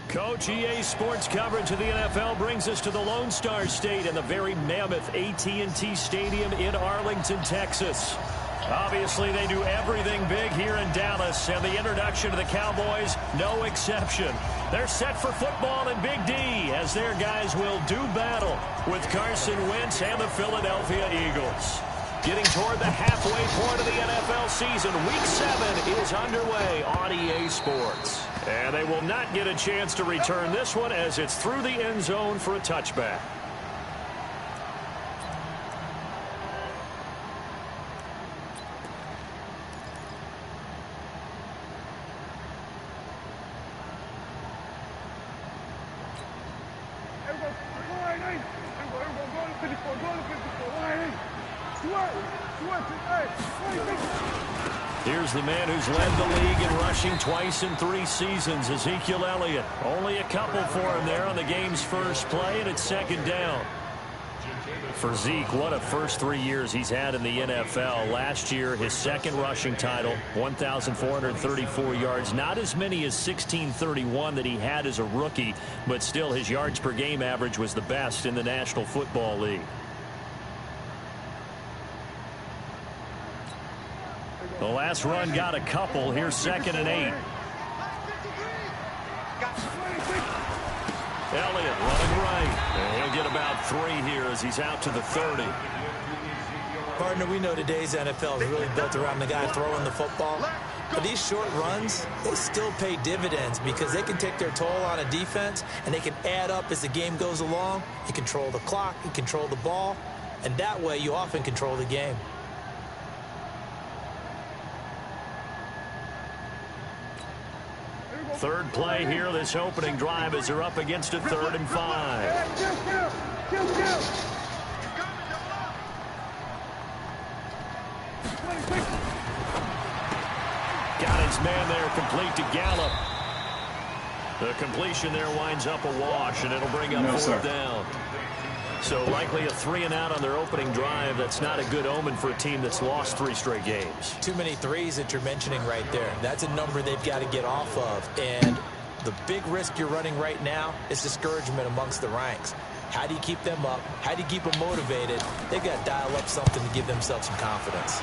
Coach, EA Sports coverage of the NFL brings us to the Lone Star State and the very mammoth AT&T Stadium in Arlington, Texas. Obviously, they do everything big here in Dallas, and the introduction to the Cowboys, no exception. They're set for football in Big D as their guys will do battle with Carson Wentz and the Philadelphia Eagles. Getting toward the halfway point of the NFL season, Week 7 is underway on EA Sports. And they will not get a chance to return this one as it's through the end zone for a touchback. Here's the man who's led the league in rushing twice in 3 seasons, Ezekiel Elliott. Only a couple for him there on the game's first play, and it's second down. For Zeke, what a first 3 years he's had in the NFL. Last year, his second rushing title, 1,434 yards. Not as many as 1,631 that he had as a rookie, but still his yards per game average was the best in the National Football League. The last run got a couple. Here's 2nd and 8. Elliott running right. And he'll get about 3 here as he's out to the 30. Partner, we know today's NFL is really built around the guy throwing the football. But these short runs, they still pay dividends because they can take their toll on a defense and they can add up as the game goes along. You control the clock, you control the ball, and that way you often control the game. Third play here, this opening drive as they're up against a 3rd and 5. Got his man there, complete to Gallup. The completion there winds up a wash, and it'll bring up 4th down. So likely a 3-and-out on their opening drive. That's not a good omen for a team that's lost 3 straight games. Too many threes that you're mentioning right there. That's a number they've got to get off of. And the big risk you're running right now is discouragement amongst the ranks. How do you keep them up? How do you keep them motivated? They've got to dial up something to give themselves some confidence.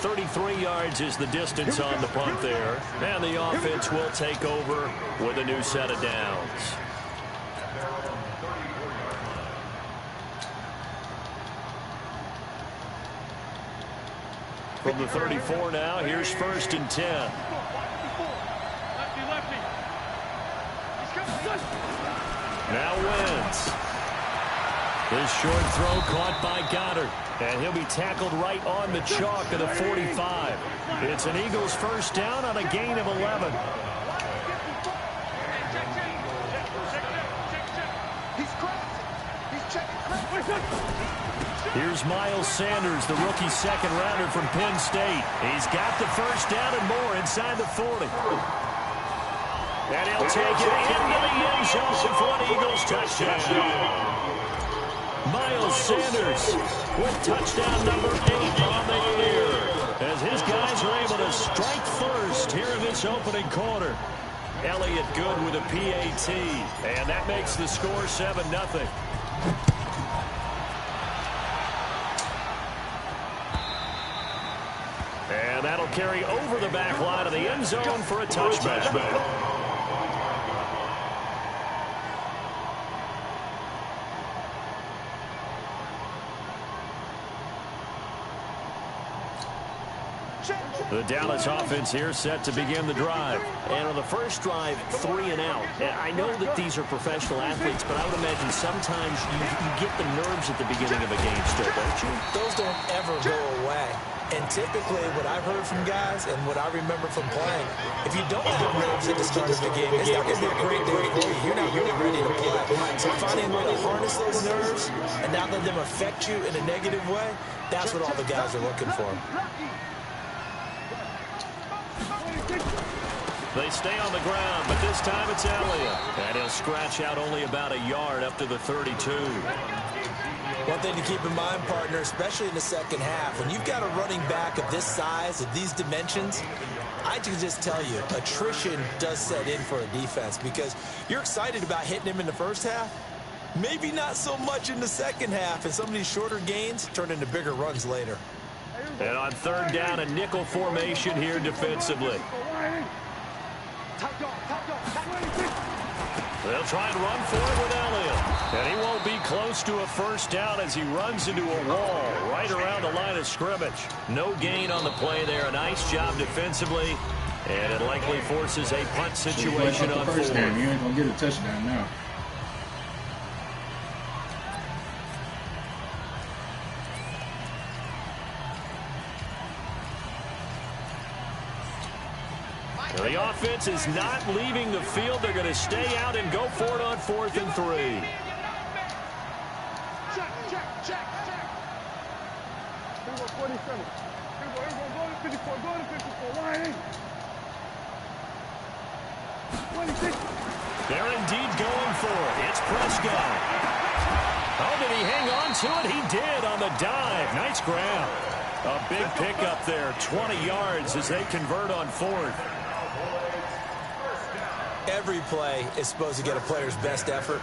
.33 yards is the distance on the punt there. And the offense will take over with a new set of downs. From the 34 now, here's 1st and 10. Now Wentz. This short throw caught by Goddard. And he'll be tackled right on the chalk of the 45. It's an Eagles first down on a gain of 11. Here's Miles Sanders, the rookie second rounder from Penn State. He's got the first down and more inside the 40. And he'll take it into the end zone for an Eagles touchdown. Miles Sanders with touchdown number 8 on the year as his guys are able to strike first here in this opening quarter. Elliott good with a PAT, and that makes the score 7-0. And that'll carry over the back line of the end zone for a touchback. The Dallas offense here set to begin the drive. And on the first drive, 3-and-out. I know that these are professional athletes, but I would imagine sometimes you get the nerves at the beginning of a game still, don't you? Those don't ever go away. And typically what I've heard from guys and what I remember from playing, if you don't have nerves at the start of the game, it's not going to be a great day for you. You're not really ready to play. So finding a way to harness those nerves and not let them affect you in a negative way, that's what all the guys are looking for. They stay on the ground, but this time it's Elliott. And he'll scratch out only about a yard up to the 32. One thing to keep in mind, partner, especially in the second half, when you've got a running back of this size, of these dimensions, I can just tell you, attrition does set in for a defense because you're excited about hitting him in the first half. Maybe not so much in the second half, and some of these shorter gains turn into bigger runs later. And on third down, a nickel formation here defensively. They'll try and run for it with Elliott. And he won't be close to a first down as he runs into a wall right around the line of scrimmage. No gain on the play there. A nice job defensively. And it likely forces a punt situation on fourth. You ain't going to get a touchdown now. The offense is not leaving the field. They're going to stay out and go for it on 4th and 3. They're indeed going for it. It's Prescott. Oh, did he hang on to it? He did on the dive. Nice grab. A big pickup there. 20 yards as they convert on 4th. Every play is supposed to get a player's best effort,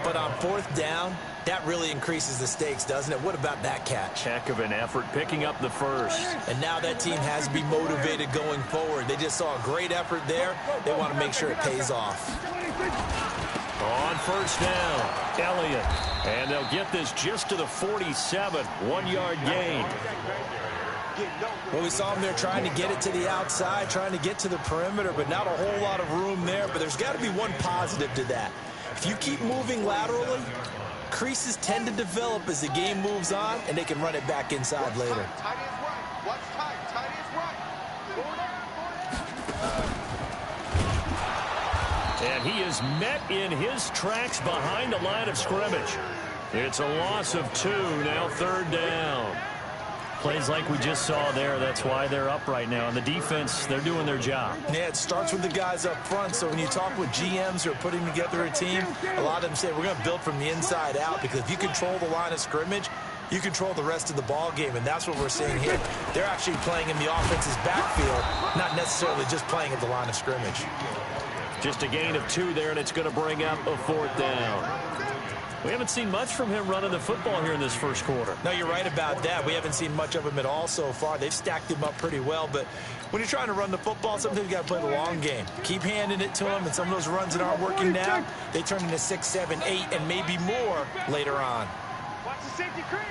but on 4th down, that really increases the stakes, doesn't it? What about that catch? Heck of an effort picking up the first. And now that team has to be motivated going forward. They just saw a great effort there. They want to make sure it pays off. On 1st down, Elliott. And they'll get this just to the 47. 1-yard gain. Well, we saw them there trying to get it to the outside, trying to get to the perimeter, but not a whole lot of room there. But there's got to be one positive to that. If you keep moving laterally, creases tend to develop as the game moves on, and they can run it back inside later. And he is met in his tracks behind the line of scrimmage. It's a loss of 2, now 3rd down. Plays like we just saw there, that's why they're up right now. And the defense, they're doing their job. Yeah, it starts with the guys up front. So when you talk with GMs who are putting together a team, a lot of them say we're going to build from the inside out, because if you control the line of scrimmage, you control the rest of the ball game, and that's what we're seeing here. They're actually playing in the offense's backfield, not necessarily just playing at the line of scrimmage. Just a gain of 2 there, and it's going to bring up a 4th down. We haven't seen much from him running the football here in this first quarter. No, you're right about that. We haven't seen much of him at all so far. They've stacked him up pretty well, but when you're trying to run the football, sometimes you got to play the long game. Keep handing it to him, and some of those runs that aren't working now, they turn into 6, 7, 8, and maybe more later on. Watch the safety creep.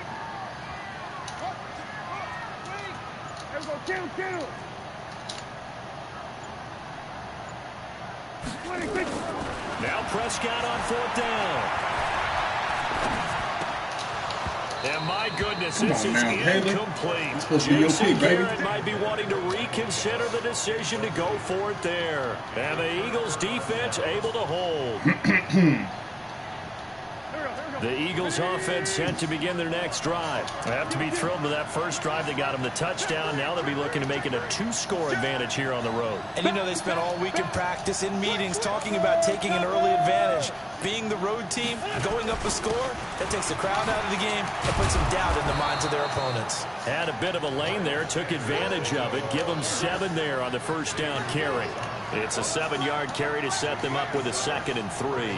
There we go, kill. Now Prescott on 4th down. And my goodness, this is incomplete. Jason Garrett might be wanting to reconsider the decision to go for it there. And the Eagles defense able to hold. The Eagles offense set to begin their next drive. They have to be thrilled with that first drive that got them the touchdown. Now they'll be looking to make it a 2-score advantage here on the road. And you know, they spent all week in practice, in meetings, talking about taking an early advantage. Being the road team, going up a score, that takes the crowd out of the game and puts some doubt in the minds of their opponents. Had a bit of a lane there, took advantage of it. Give them 7 there on the first down carry. It's a 7-yard carry to set them up with a 2nd and 3.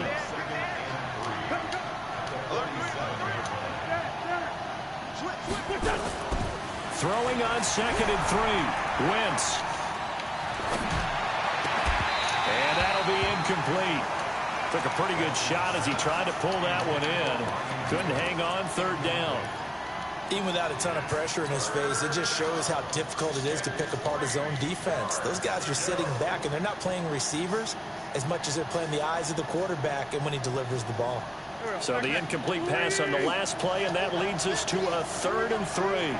Throwing on 2nd and 3. Wentz. And that'll be incomplete. Took a pretty good shot as he tried to pull that one in. Couldn't hang on 3rd down. Even without a ton of pressure in his face, it just shows how difficult it is to pick apart his own defense. Those guys are sitting back, and they're not playing receivers as much as they're playing the eyes of the quarterback and when he delivers the ball. So the incomplete pass on the last play, and that leads us to a 3rd and 3.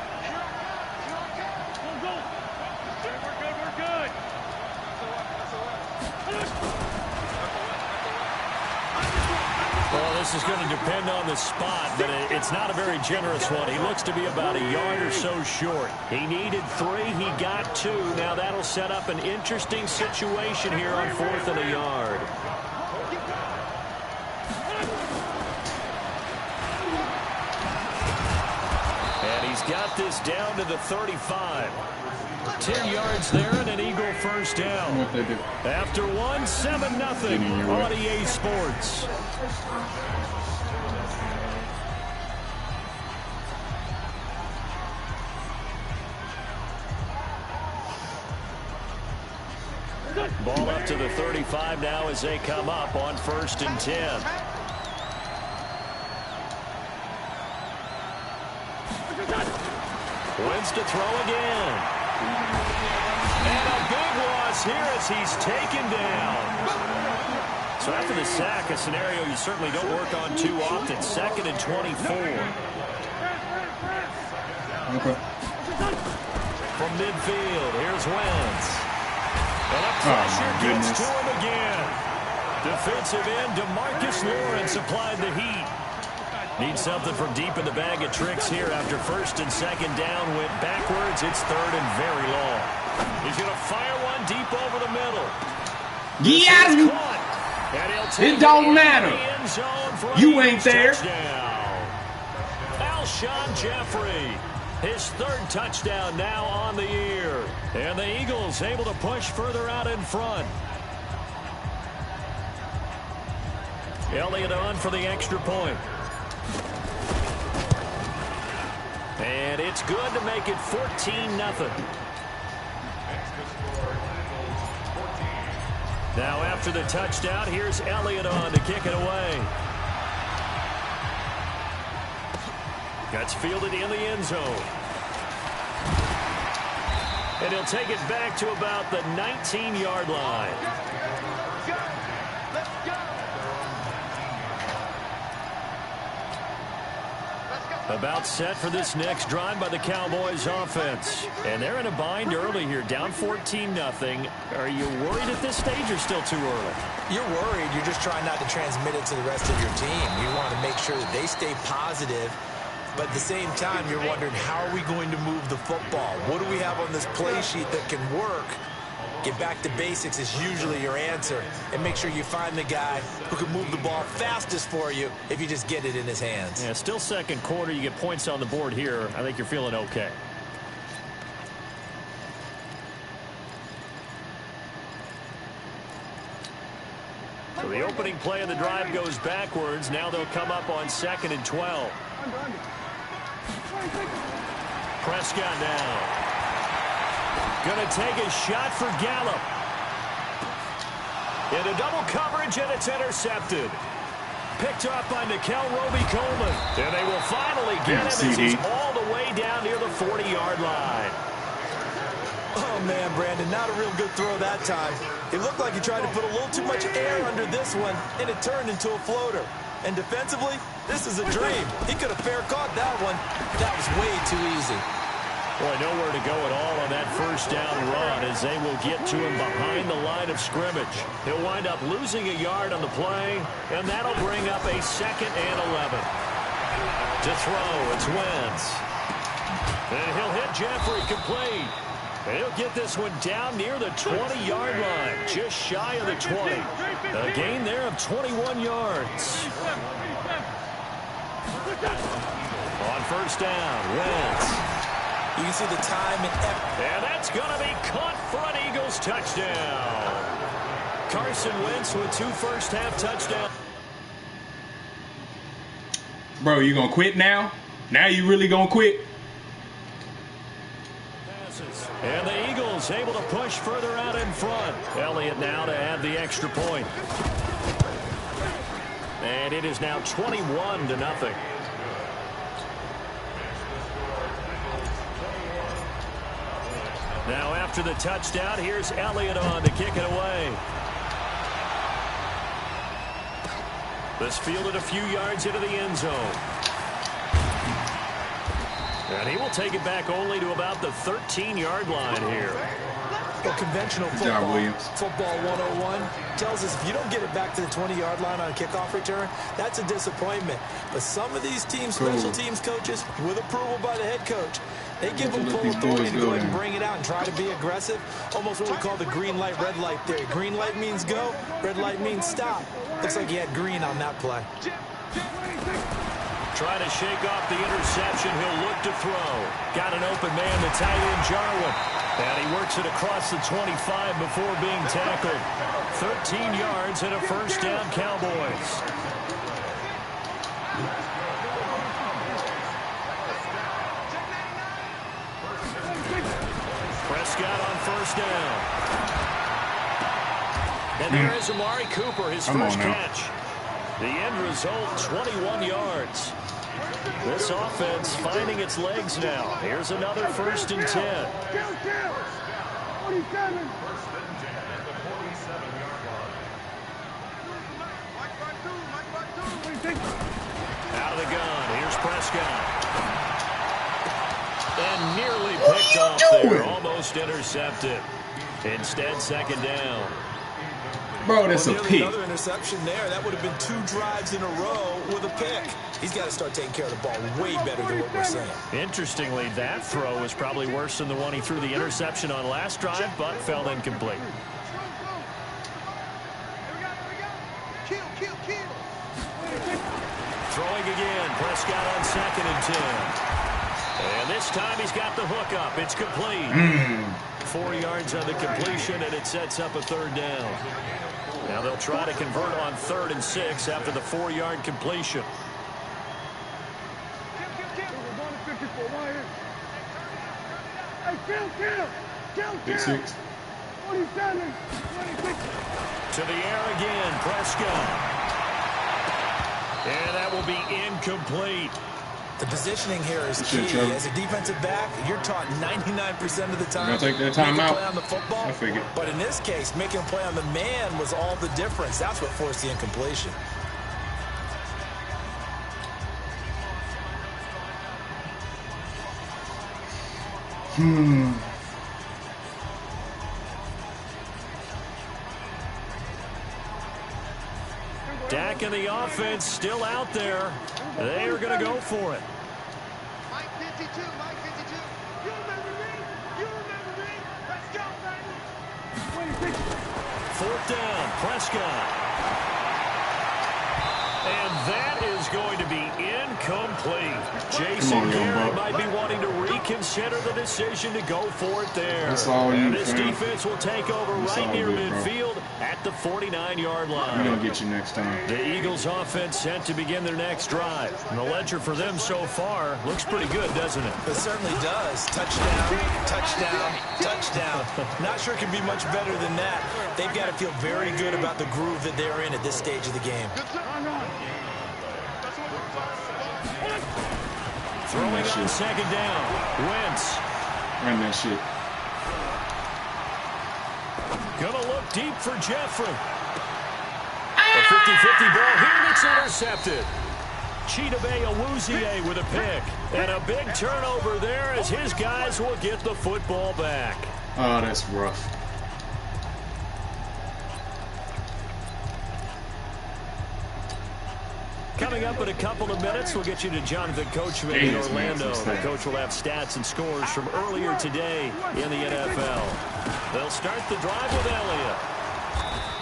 Well, this is going to depend on the spot, but it's not a very generous one. He looks to be about a yard or so short. He needed 3. He got 2. Now that'll set up an interesting situation here on 4th and a yard. And he's got this down to the 35. 10 yards there and an Eagle first down. After 1, 7-0 on EA Sports. Ball up to the 35 now as they come up on 1st and 10. Wins to throw again. And a big loss here as he's taken down. So after the sack, a scenario you certainly don't work on too often. 2nd and 24. Okay. From midfield, here's Wentz. And a pressure gets to him again. Defensive end DeMarcus Lawrence applied the heat. Needs something from deep in the bag of tricks here after 1st and 2nd down. Went backwards. It's 3rd and very long. He's going to fire one deep over the middle. Yes! It don't matter. You ain't there. Alshon Jeffrey. His 3rd touchdown now on the year. And the Eagles able to push further out in front. Elliott on for the extra point. And it's good to make it 14-0. Now after the touchdown, here's Elliott on to kick it away. Gets fielded in the end zone. And he'll take it back to about the 19-yard line. About set for this next drive by the Cowboys offense. And they're in a bind early here, down 14-0. Are you worried at this stage or still too early? You're worried. You're just trying not to transmit it to the rest of your team. You want to make sure that they stay positive. But at the same time, you're wondering, how are we going to move the football? What do we have on this play sheet that can work? Get back to basics is usually your answer. And make sure you find the guy who can move the ball fastest for you if you just get it in his hands. Yeah, still 2nd quarter. You get points on the board here. I think you're feeling okay. So the opening play of the drive goes backwards. Now they'll come up on 2nd and 12. Prescott now. Going to take a shot for Gallup. Into double coverage, and it's intercepted. Picked up by Nickel Roby-Coleman. And they will finally get him as he's all the way down near the 40-yard line. Oh, man, Brandon, not a real good throw that time. It looked like he tried to put a little too much air under this one, and it turned into a floater. And defensively, this is a dream. He could have fair caught that one. That was way too easy. Boy, nowhere to go at all on that 1st down run as they will get to him behind the line of scrimmage. He'll wind up losing a yard on the play, and that'll bring up a 2nd and 11. To throw, it's Wentz. And he'll hit Jeffrey complete. And he'll get this one down near the 20-yard line, just shy of the 20. A gain there of 21 yards. On 1st down, Wentz. You can see the time and effort. And that's going to be caught for an Eagles touchdown. Carson Wentz with 2 first-half touchdowns. Bro, you going to quit now? Now you really going to quit? And the Eagles able to push further out in front. Elliott now to add the extra point. And it is now 21-0. Now after the touchdown, here's Elliott on to kick it away. This fielded a few yards into the end zone. And he will take it back only to about the 13-yard line here. Well, conventional Good job, football, Williams. football 101, tells us if you don't get it back to the 20-yard line on a kickoff return, that's a disappointment. But some of these teams, special teams coaches, with approval by the head coach, they give them full authority to go ahead and bring it out and try to be aggressive. Almost what we call the green light, red light theory. Green light means go, red light means stop. Looks like he had green on that play. Trying to shake off the interception. He'll look to throw. Got an open man, the tight end, Jarwin. And he works it across the 25 before being tackled. 13 yards and a first down, Cowboys. Prescott on first down. And there is Amari Cooper, his first catch. The end result, 21 yards. This offense finding its legs now. Here's another 1st and 10. Out of the gun. Here's Prescott. And nearly picked off there. Almost intercepted. Instead, 2nd down. Bro, that's a pick. Another interception there. That would have been 2 drives in a row with a pick. He's got to start taking care of the ball way better than what we're saying. Interestingly, that throw was probably worse than the one he threw the interception on last drive, but fell incomplete. Throwing again. Prescott on 2nd and 10. And this time he's got the hook up. It's complete. 4 yards on the completion, and it sets up a 3rd down. Now they'll try to convert on 3rd and 6 after the 4-yard completion. Big 6. To the air again, Prescott. And that will be incomplete. The positioning here is key. As a defensive back, you're taught 99% of the time. Take that time out. Play on the football. I figured. But in this case, making a play on the man was all the difference. That's what forced the incompletion. Dak and the offense still out there. They are going to go for it. Mike 52, Mike 52. You remember me? You remember me? Let's go, baby. 4th down, Prescott. And that is going to be incomplete. Jason Garrett might be wanting to reconsider the decision to go for it there. That's all and you, this fam. defense will take over That's right all near good, midfield at the 49-yard line. We're going to get you next time. The Eagles offense set to begin their next drive. And the ledger for them so far looks pretty good, doesn't it? It certainly does. Touchdown, touchdown, touchdown. Not sure it can be much better than that. They've got to feel very good about the groove that they're in at this stage of the game. Throwing on 2nd down. Wentz. Run that shit. Gonna look deep for Jeffrey. A 50-50 ball here that's intercepted. Chidobe Awuzie with a pick. And a big turnover there as his guys will get the football back. Oh, that's rough. Coming up in a couple of minutes, we'll get you to Jonathan Coachman in Orlando. The coach will have stats and scores from earlier today in the NFL. They'll start the drive with Elliott.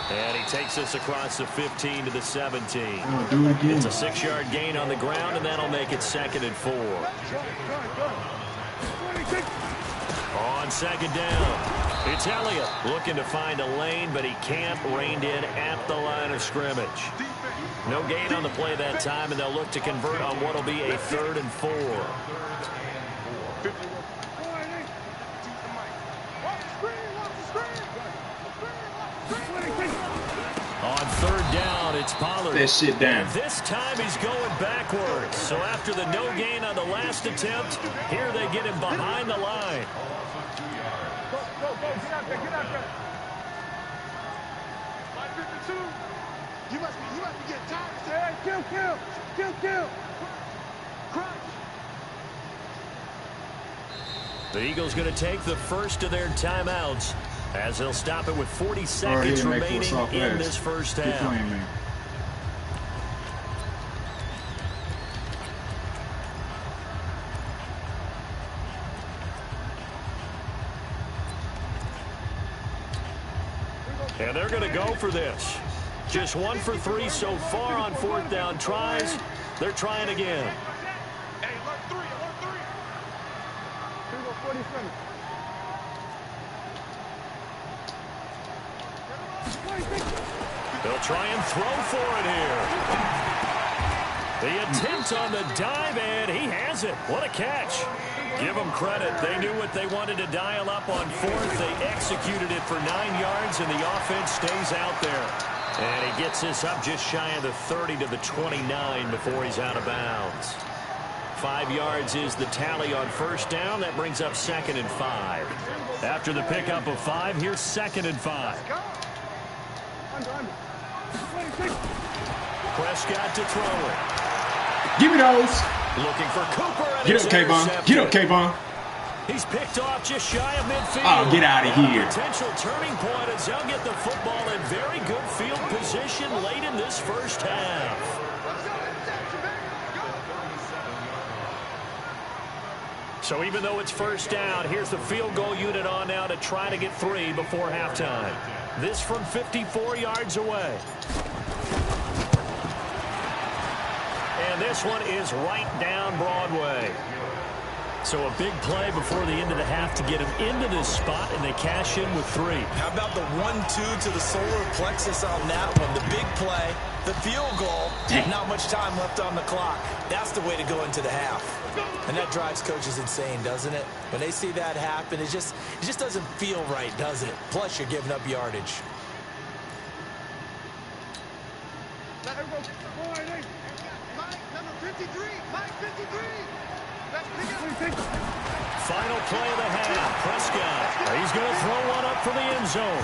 And he takes us across the 15 to the 17. Oh, do it again. It's a 6-yard gain on the ground, and that'll make it 2nd and 4. On 2nd down, it's Elliott looking to find a lane, but he can't. Reined in at the line of scrimmage. No gain on the play that time, and they'll look to convert on what will be a 3rd and 4. On 3rd down, it's Pollard. That shit down. And this time he's going backwards. So after the no gain on the last attempt, here they get him behind the line. Go, get out there, get out there. Line 52. You must be getting tired. Hey, kill. Crunch. The Eagles going to take the first of their timeouts as they'll stop it with 40 seconds remaining in this first half. And they're going to go for this. Just 1 for 3 so far on 4th down tries. They're trying again. Hey, alert 3, alert 3. 47. They'll try and throw for it here. The attempt on the dive, and he has it. What a catch. Give them credit. They knew what they wanted to dial up on 4th. They executed it for 9 yards, and the offense stays out there. And he gets this up just shy of the 30 to the 29 before he's out of bounds. 5 yards is the tally on 1st down. That brings up 2nd and 5. After the pickup of 5, here's 2nd and 5. Prescott to throw it. Give me those. Looking for Cooper. And Get up, Kayvon. Get up, Kayvon. He's picked off just shy of midfield. Oh, get out of here. Potential turning point as they'll get the football in very good field position late in this first half. So even though it's 1st down, here's the field goal unit on now to try to get 3 before halftime. This from 54 yards away. And this one is right down Broadway. So a big play before the end of the half to get him into this spot, and they cash in with 3. How about the 1-2 to the solar plexus on that one? The big play, the field goal, not much time left on the clock. That's the way to go into the half. And that drives coaches insane, doesn't it? When they see that happen, it just doesn't feel right, does it? Plus, you're giving up yardage. Mike, number 53. Mike, 53. Final play of the half. Prescott. He's going to throw one up for the end zone.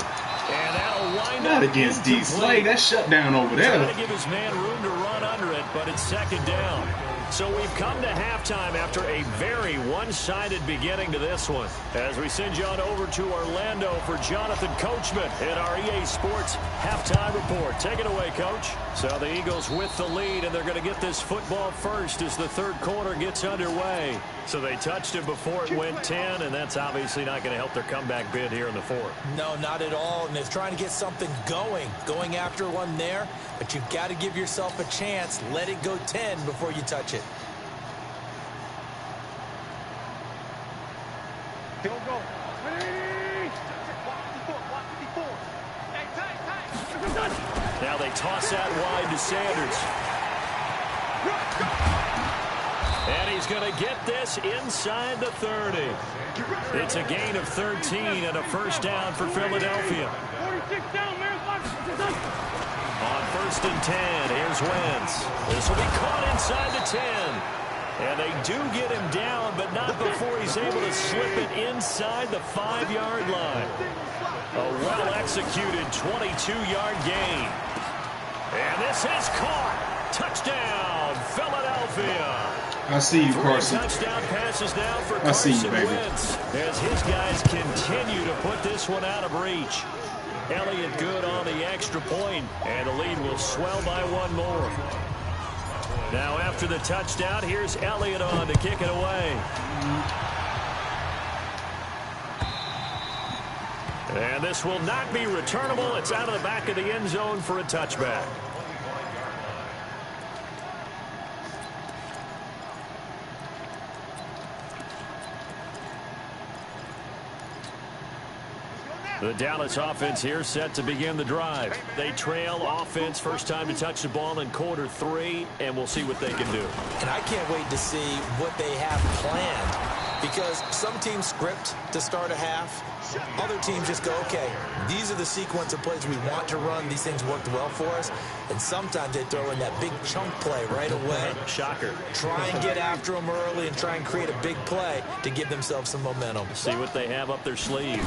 And that'll wind up. Not against D. Slade. That's shut down over there. Trying to give his man room to run under it, but it's 2nd down. So we've come to halftime after a very one-sided beginning to this one. As we send you on over to Orlando for Jonathan Coachman in our EA Sports Halftime Report. Take it away, Coach. So the Eagles with the lead, and they're going to get this football first as the 3rd quarter gets underway. So they touched it before it went 10, and that's obviously not going to help their comeback bid here in the 4th. No, not at all. And they're trying to get something going after one there. But you've got to give yourself a chance. Let it go 10 before you touch it. Field goal. 54. Hey, tight. Now they toss that wide to Sanders. And he's going to get this inside the 30. It's a gain of 13 and a 1st down for Philadelphia. 46 down, man. On 1st and 10, here's Wentz. This will be caught inside the 10. And they do get him down, but not before he's able to slip it inside the 5-yard line. A well-executed 22-yard gain. And this is caught. Touchdown, Philadelphia. I see you, Carson. 3 touchdown passes now for I see you, Carson baby. Wentz as his guys continue to put this one out of reach. Elliott good on the extra point, and the lead will swell by 1 more. Now after the touchdown, here's Elliott on to kick it away. And this will not be returnable. It's out of the back of the end zone for a touchback. The Dallas offense here set to begin the drive. They trail offense first time to touch the ball in quarter 3, and we'll see what they can do. And I can't wait to see what they have planned, because some teams script to start a half. Other teams just go, okay, these are the sequence of plays we want to run. These things worked well for us. And sometimes they throw in that big chunk play right away. Shocker. Try and get after them early and try and create a big play to give themselves some momentum. See what they have up their sleeve.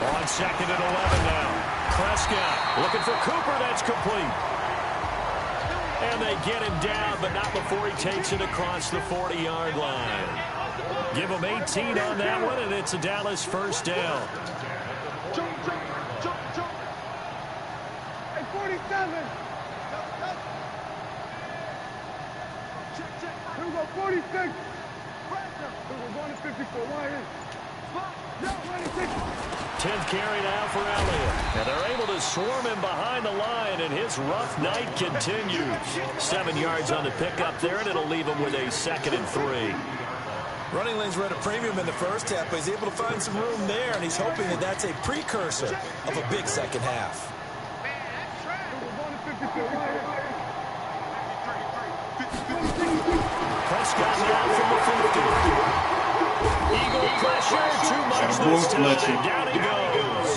On 2nd and 11 now. Prescott looking for Cooper. That's complete. And they get him down, but not before he takes it across the 40-yard line. Give him 18 on that one, and it's a Dallas 1st down. 11. Check. Here we go, 46. Here we're going to 54. Why is? 10th carry now for Elliott. And they're able to swarm him behind the line, and his rough night continues. 7 yards on the pickup there, and it'll leave him with a 2nd and 3. Running lanes were at a premium in the first half, but he's able to find some room there, and he's hoping that that's a precursor of a big second half. Prescott now from the 50. Eagle pressure, too much this time. Down he goes.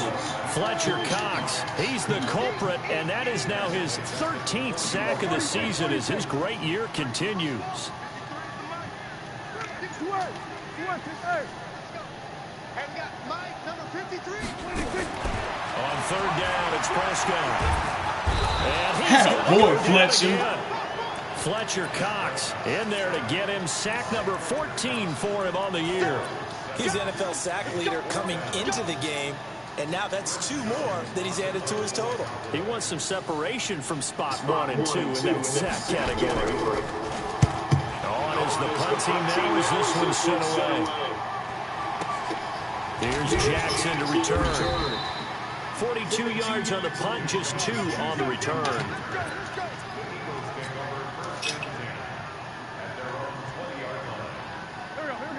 Fletcher Cox, he's the culprit, and that is now his 13th sack of the season as his great year continues. On 3rd down, it's Prescott. And he's boy, Fletcher. Fletcher Cox in there to get him sack number 14 for him on the year. He's the NFL sack leader coming into the game, and now that's 2 more that he's added to his total. He wants some separation from spot 1 and 2 in that sack category. On as the punt team knows this one's sent away. Here's Jackson to return. 42 yards on the punt, just 2 on the return.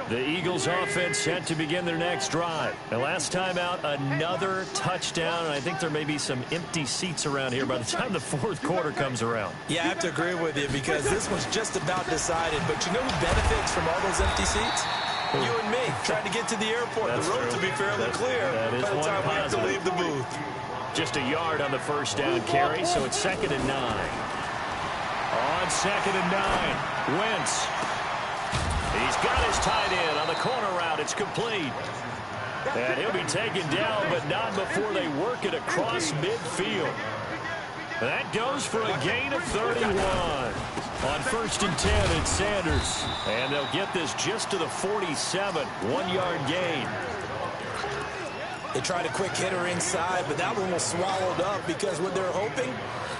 The Eagles offense set to begin their next drive. And last time out, another touchdown, and I think there may be some empty seats around here by the time the 4th quarter comes around. Yeah, I have to agree with you because this one's just about decided. But you know who benefits from all those empty seats? You and me, trying to get to the airport. That's the road true. to be fairly clear That is by the one time we have to positive. leave the booth. Just a yard on the 1st down carry, so it's 2nd and 9. On 2nd and 9, Wentz. He's got his tight end on the corner route. It's complete. And he'll be taken down, but not before they work it across midfield. That goes for a gain of 31. On 1st and 10, it's Sanders. And they'll get this just to the 47. 1-yard gain. They tried a quick hitter inside, but that one was swallowed up because what they're hoping,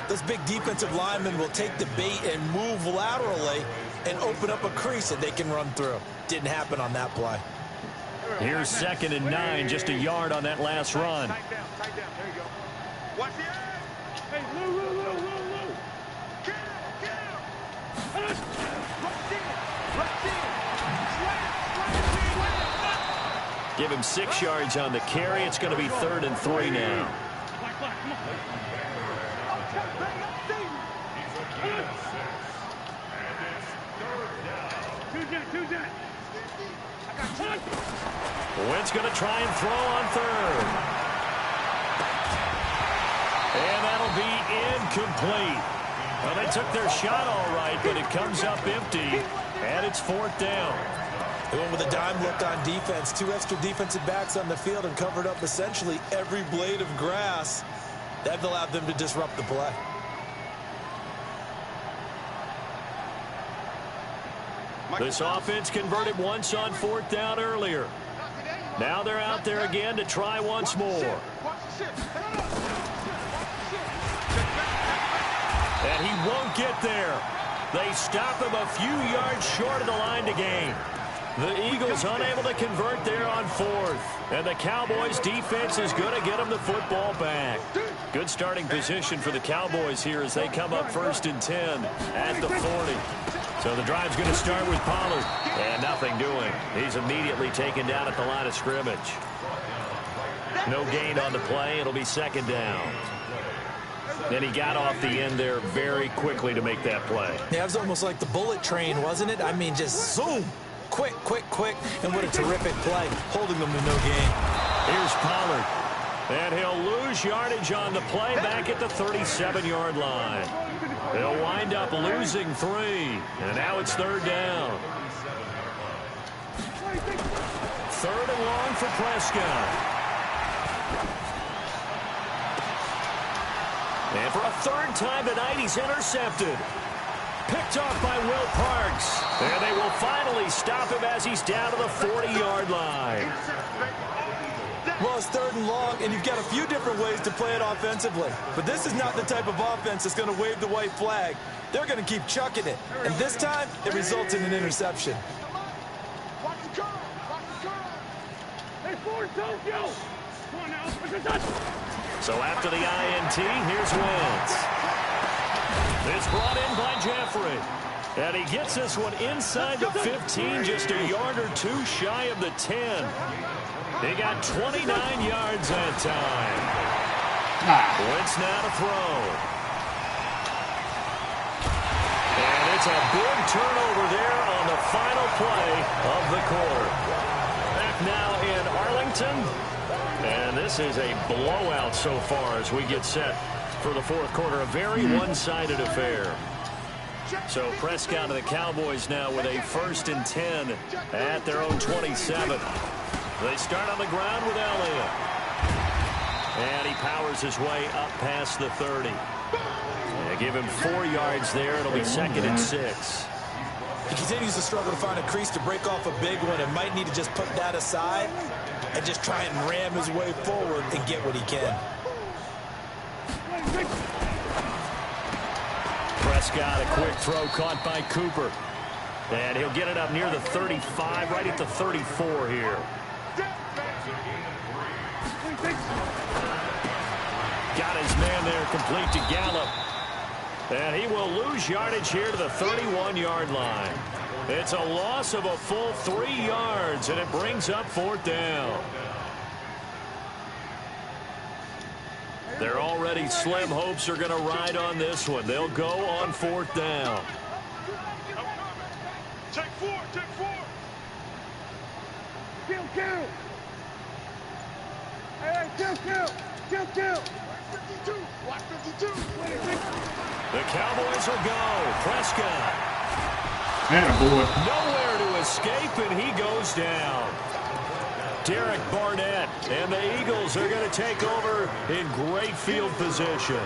those big defensive linemen will take the bait and move laterally and open up a crease that they can run through. Didn't happen on that play. Here's 2nd and 9, just a yard on that last run. Tight down. There you go. Watch the edge. Hey, Lou. Get him. Give him 6 yards on the carry. It's going to be 3rd and 3 now. Wentz going to try and throw on 3rd. And that'll be incomplete. Well, they took their shot all right, but it comes up empty, and it's 4th down. They went with a dime look on defense. 2 extra defensive backs on the field and covered up essentially every blade of grass. That allowed them to disrupt the play. This offense converted once on 4th down earlier. Now they're out there again to try once more. And he won't get there. They stop him a few yards short of the line to gain. The Eagles unable to convert there on 4th. And the Cowboys defense is going to get them the football back. Good starting position for the Cowboys here as they come up 1st and 10 at the 40. So the drive's going to start with Pollard. And nothing doing. He's immediately taken down at the line of scrimmage. No gain on the play. It'll be 2nd down. And he got off the end there very quickly to make that play. Yeah, it was almost like the bullet train, wasn't it? I mean, just zoom. Quick. And what a terrific play. Holding them to no gain. Here's Pollard. And he'll lose yardage on the play back at the 37-yard line. They'll wind up losing 3. And now it's 3rd down. 3rd and long for Prescott. And for a 3rd time tonight, he's intercepted. Picked off by Will Parks. And they will finally stop him as he's down to the 40-yard line. Well, it's 3rd and long, and you've got a few different ways to play it offensively. But this is not the type of offense that's going to wave the white flag. They're going to keep chucking it. And this time, it results in an interception. Watch the curl. Watch the curl. Hey, forward, Tokyo. Come on now. Push it up. So after the INT, here's Wentz. It's brought in by Jeffrey. And he gets this one inside the 15, just a yard or two shy of the 10. He got 29 yards that time. Wentz now to throw. And it's a big turnover there on the final play of the quarter. Back now in Arlington. And this is a blowout so far as we get set for the 4th quarter. A very one-sided affair. So Prescott and the Cowboys now with a 1st and 10 at their own 27. They start on the ground with Elliott. And he powers his way up past the 30. They give him 4 yards there. It'll be 2nd and 6. He continues to struggle to find a crease to break off a big one and might need to just put that aside and just try and ram his way forward and get what he can. Prescott, a quick throw caught by Cooper. And he'll get it up near the 35, right at the 34 here. Got his man there complete to Gallup. And he will lose yardage here to the 31-yard line. It's a loss of a full 3 yards, and it brings up 4th down. Their already slim hopes are going to ride on this one. They'll go on 4th down. Take 4. Take 4. Kill. Hey, kill. Watch 52. The Cowboys will go. Prescott. Attaboy. Nowhere to escape, and he goes down. Derek Barnett and the Eagles are going to take over in great field position.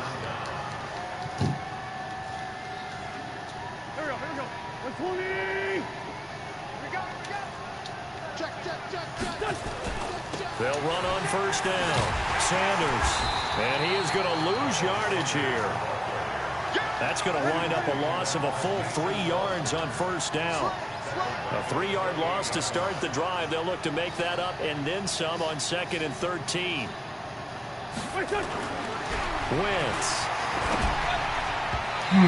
Here we go. 120. We got. Check. They'll run on 1st down. Sanders. And he is going to lose yardage here. That's going to wind up a loss of a full 3 yards on 1st down. A 3-yard loss to start the drive. They'll look to make that up and then some on 2nd and 13. Wentz. He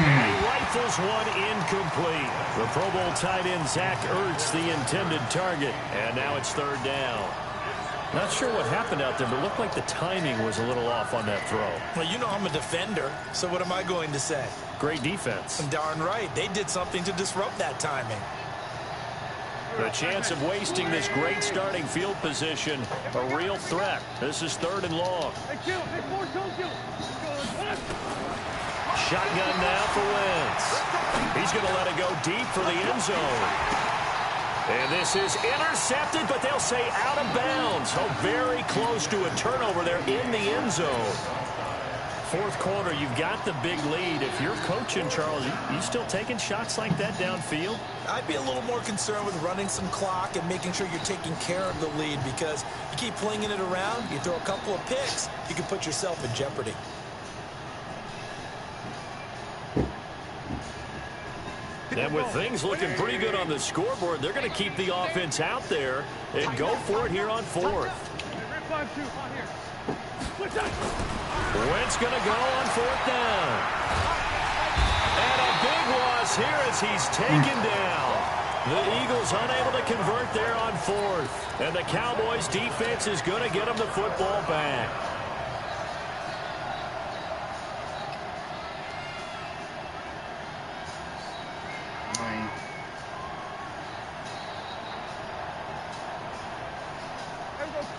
rifles one incomplete. The Pro Bowl tight end Zach Ertz, the intended target. And now it's 3rd down. Not sure what happened out there, but it looked like the timing was a little off on that throw. Well, you know I'm a defender, so what am I going to say? Great defense. Darn right. They did something to disrupt that timing. The chance of wasting this great starting field position, a real threat. This is 3rd and long. Shotgun now for Wentz. He's going to let it go deep for the end zone. And this is intercepted, but they'll say out of bounds. So very close to a turnover there in the end zone. 4th quarter, you've got the big lead. If you're coaching, Charles, you still taking shots like that downfield? I'd be a little more concerned with running some clock and making sure you're taking care of the lead, because you keep flinging it around, you throw a couple of picks, you can put yourself in jeopardy. And with things looking pretty good on the scoreboard, they're going to keep the offense out there and go for it here on 4th. Wentz going to go on 4th down. And a big loss here as he's taken down. The Eagles unable to convert there on 4th. And the Cowboys defense is going to get them the football back.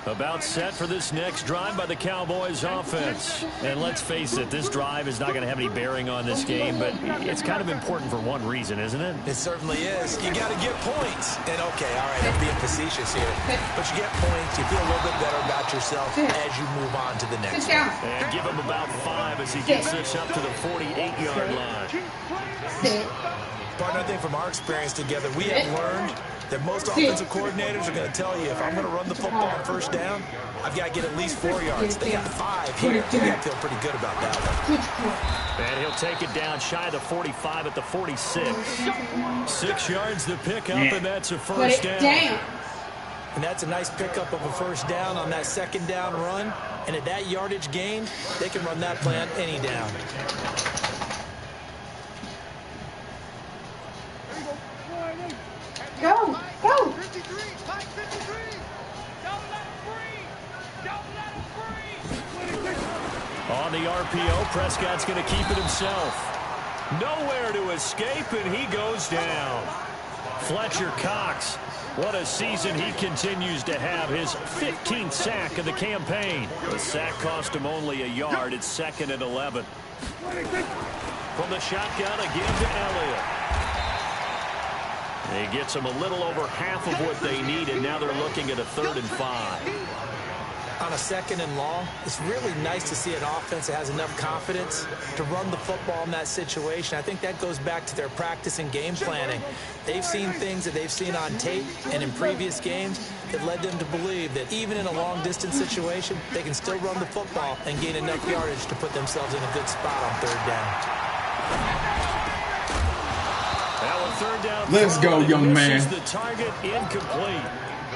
About set for this next drive by the Cowboys offense. And let's face it, this drive is not going to have any bearing on this game, but it's kind of important for one reason, isn't it? It certainly is. You got to get points. And okay, all right, I'm being facetious here. But you get points, you feel a little bit better about yourself as you move on to the next one. And give him about 5 as he gets this up to the 48-yard line. Partner, I think from our experience together, we have learned that most offensive coordinators are going to tell you, if I'm going to run the football on first down, I've got to get at least 4 yards. They got 5 here. You got to feel pretty good about that one. And he'll take it down shy of the 45 at the 46. 6 yards to pick up, and that's a first down. And that's a nice pickup of a first down on that second down run. And at that yardage gained, they can run that play on any down. Go, go. 53, Mike 53. Don't let him free. Don't let him free. On the RPO, Prescott's going to keep it himself. Nowhere to escape, and he goes down. Fletcher Cox, what a season he continues to have. His 15th sack of the campaign. The sack cost him only a yard. It's 2nd and 11. From the shotgun again to Elliott. He gets them a little over half of what they need, and now they're looking at a 3rd and 5. On a 2nd and long, it's really nice to see an offense that has enough confidence to run the football in that situation. I think that goes back to their practice and game planning. They've seen things that they've seen on tape and in previous games that led them to believe that even in a long-distance situation, they can still run the football and gain enough yardage to put themselves in a good spot on 3rd down. Let's go, young man. The target incomplete.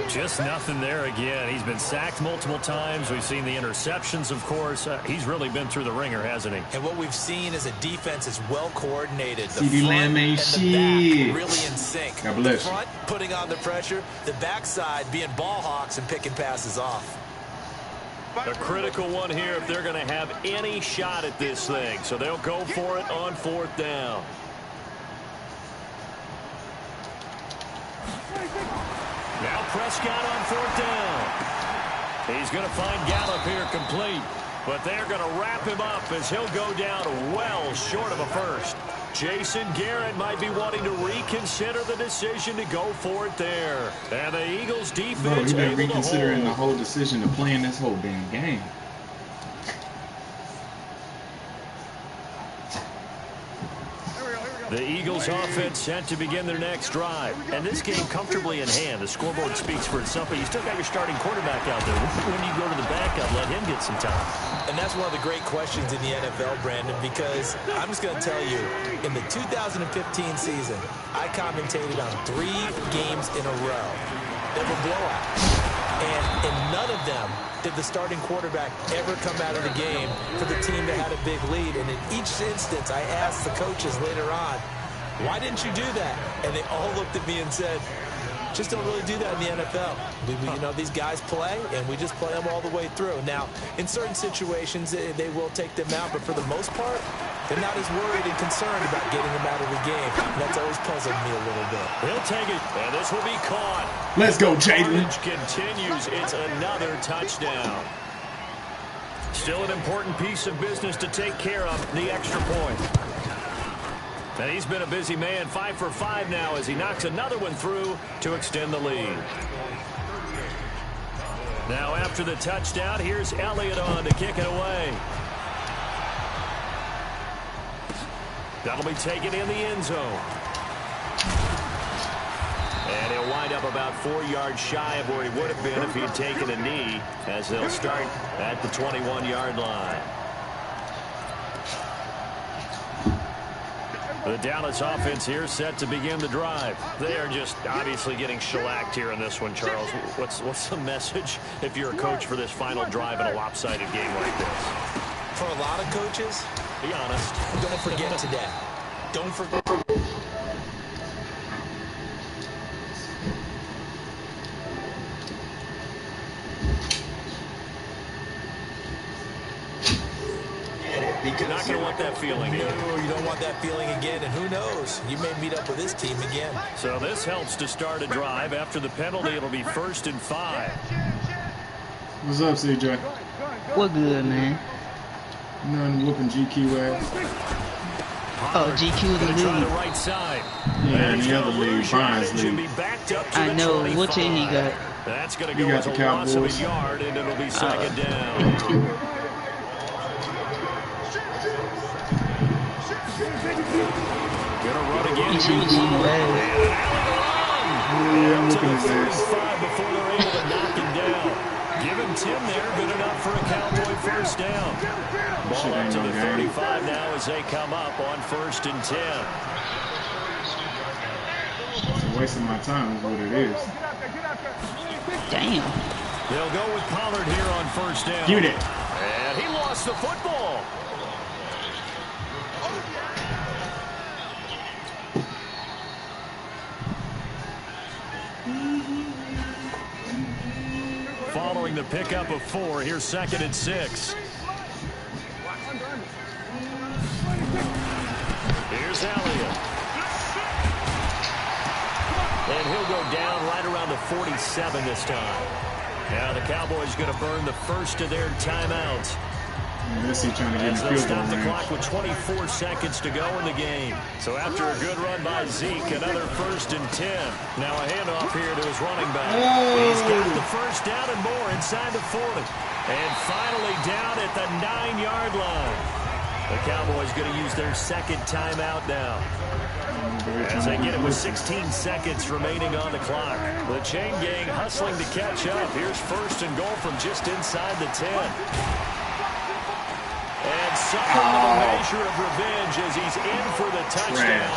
Just nothing there again. He's been sacked multiple times. We've seen the interceptions, of course. He's really been through the ringer, hasn't he? And what we've seen is a defense is well coordinated. The CD front Lamb ain't and the back shit. really in sync. God bless The you. front putting on the pressure, the backside being ball hawks and picking passes off. A critical one here if they're going to have any shot at this thing. So they'll go for it on 4th down. Now Prescott on 4th down. He's going to find Gallup here complete. But they're going to wrap him up as he'll go down well short of a first. Jason Garrett might be wanting to reconsider the decision to go for it there. And the Eagles defense Bro, he been able to reconsidering the hold. whole decision of playing this whole damn game. The Eagles offense set to begin their next drive. And this game comfortably in hand. The scoreboard speaks for itself, but you still got your starting quarterback out there. When do you go to the backup, let him get some time? And that's one of the great questions in the NFL, Brandon, because I'm just going to tell you, in the 2015 season, I commentated on 3 games in a row that were blowouts. And in none of them did the starting quarterback ever come out of the game for the team that had a big lead. And in each instance, I asked the coaches later on, why didn't you do that? And they all looked at me and said, just don't really do that in the NFL. You know, these guys play, and we just play them all the way through. Now, in certain situations, they will take them out, but for the most part, they're not as worried and concerned about getting them out of the game. And that's always puzzled me a little bit. He'll take it, and this will be caught. Let's go, Jalen. Continues. It's another touchdown. Still an important piece of business to take care of, the extra point. And he's been a busy man, 5 for 5 now as he knocks another one through to extend the lead. Now after the touchdown, here's Elliott on to kick it away. That'll be taken in the end zone. And he'll wind up about 4 yards shy of where he would have been if he'd taken a knee, as they'll start at the 21-yard line. The Dallas offense here set to begin the drive. They are just obviously getting shellacked here in this one, Charles. What's the message if you're a coach for this final drive in a lopsided game like this? For a lot of coaches, Be honest. don't forget today. Don't forget. You're not going to want that feeling. No, you don't want that feeling again, and who knows? You may meet up with this team again. So this helps to start a drive. After the penalty, it'll be 1st and 5. What's up, CJ? What good, man? Nothing whooping GQ ass. Oh, GQ Gonna the try the lead. right side. Yeah, in There's the no other league, illusion. Brian's It should league. be backed up to I the know. 25. What team he got? That's going to He go got as a the loss of a Cowboys. yard, and it'll be 2nd down. Gonna run again. He should be ass. I'm To looking the at this. 35 before they're able to knock him down. Giving Tim there, good enough for a Cowboy first down. Ball up to the 35 now as they come up on 1st and 10. It's a waste of my time is what it is. Damn. They'll go with Pollard here on 1st down. Give it. And he lost the football. Following the pickup of 4, here's 2nd and 6. Here's Elliott. And he'll go down right around the 47 this time. Now the Cowboys going to burn the first of their timeouts. Let's see, trying to get in As the they'll field goal stop the range. clock with 24 seconds to go in the game. So after a good run by Zeke, another 1st and 10. Now a handoff here to his running back. He's got the first down and more inside the 40. And finally down at the 9-yard line. The Cowboys going to use their 2nd timeout now. As they get it with 16 seconds remaining on the clock. The chain gang hustling to catch up. Here's 1st and goal from just inside the 10. And something of a measure of revenge as he's in for the touchdown.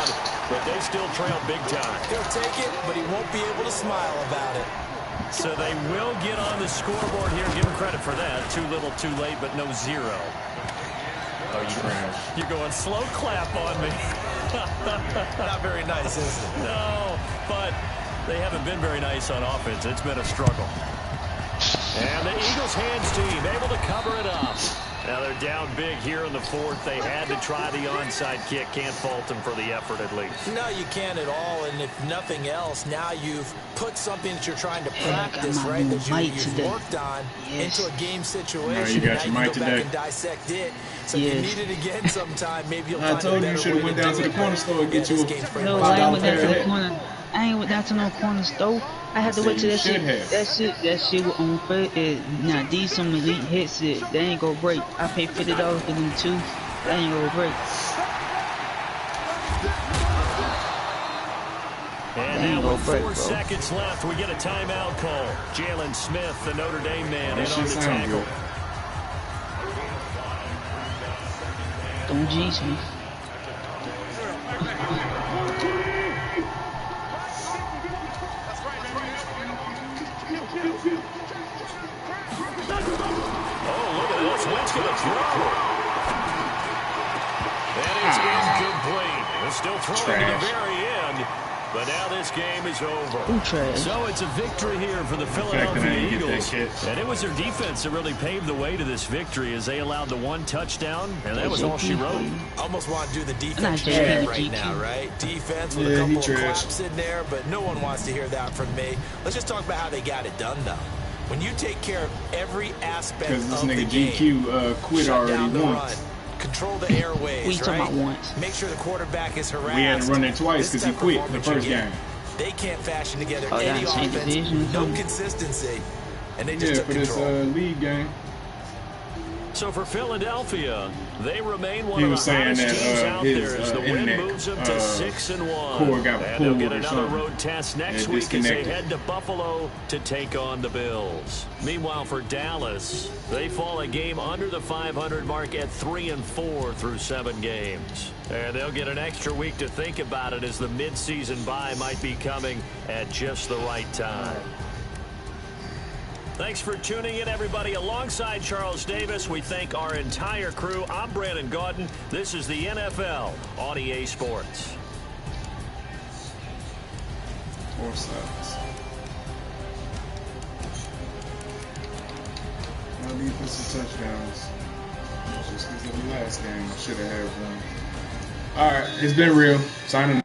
But they still trail big time. He'll take it, but he won't be able to smile about it. So they will get on the scoreboard here. Give him credit for that. Too little, too late, but no 0. Oh, you're going slow clap on me. Not very nice, is it? No, but they haven't been very nice on offense. It's been a struggle. And the Eagles hands team able to cover it up. Now they're down big here in the 4th. They had to try the onside kick. Can't fault them for the effort at least. No, you can't at all. And if nothing else, now you've put something that you're trying to practice, right, that you've worked on into a game situation. Now you go today. back and dissect it. So if you need it again sometime, maybe you'll find a better way to do it. I told you should have went down to the corner store and get you a No, I ain't went down to the corner. I ain't went down to no corner store. I had to wait till that shit was on now these some elite headsets. They ain't gonna break. I paid $50 for them too. They ain't gonna break. And now with 4 seconds left, we get a timeout call. Jalen Smith, the Notre Dame man, in on the tackle. Don't jinx me. Wentz going to throw. And it's incomplete. They're still throwing to the very end. But now this game is over. So it's a victory here for the Philadelphia Eagles. And it was their defense that really paved the way to this victory as they allowed the 1 touchdown. And that was all she wrote. Almost want to do the defense right now, right? Defense with a couple of claps in there, but no one wants to hear that from me. Let's just talk about how they got it done, though. When you take care of every aspect of the game, GQ quit already once. Control the airways, right? Make sure the quarterback is harassed. We had to run it twice because he quit the first game. They can't fashion together any offense, no consistency, and they just took control. For this league game. So for Philadelphia, they remain one of the hottest teams out there as the win moves them to 6-1. And they'll get another road test next week as they head to Buffalo to take on the Bills. Meanwhile, for Dallas, they fall a game under the 500 mark at 3-4 through 7 games. And they'll get an extra week to think about it as the midseason bye might be coming at just the right time. Thanks for tuning in, everybody. Alongside Charles Davis, we thank our entire crew. I'm Brandon Gaudin. This is the NFL on EA Sports. 4 sacks. No defensive touchdowns. Just because of the last game, I should have had one. All right, it's been real. Signing off.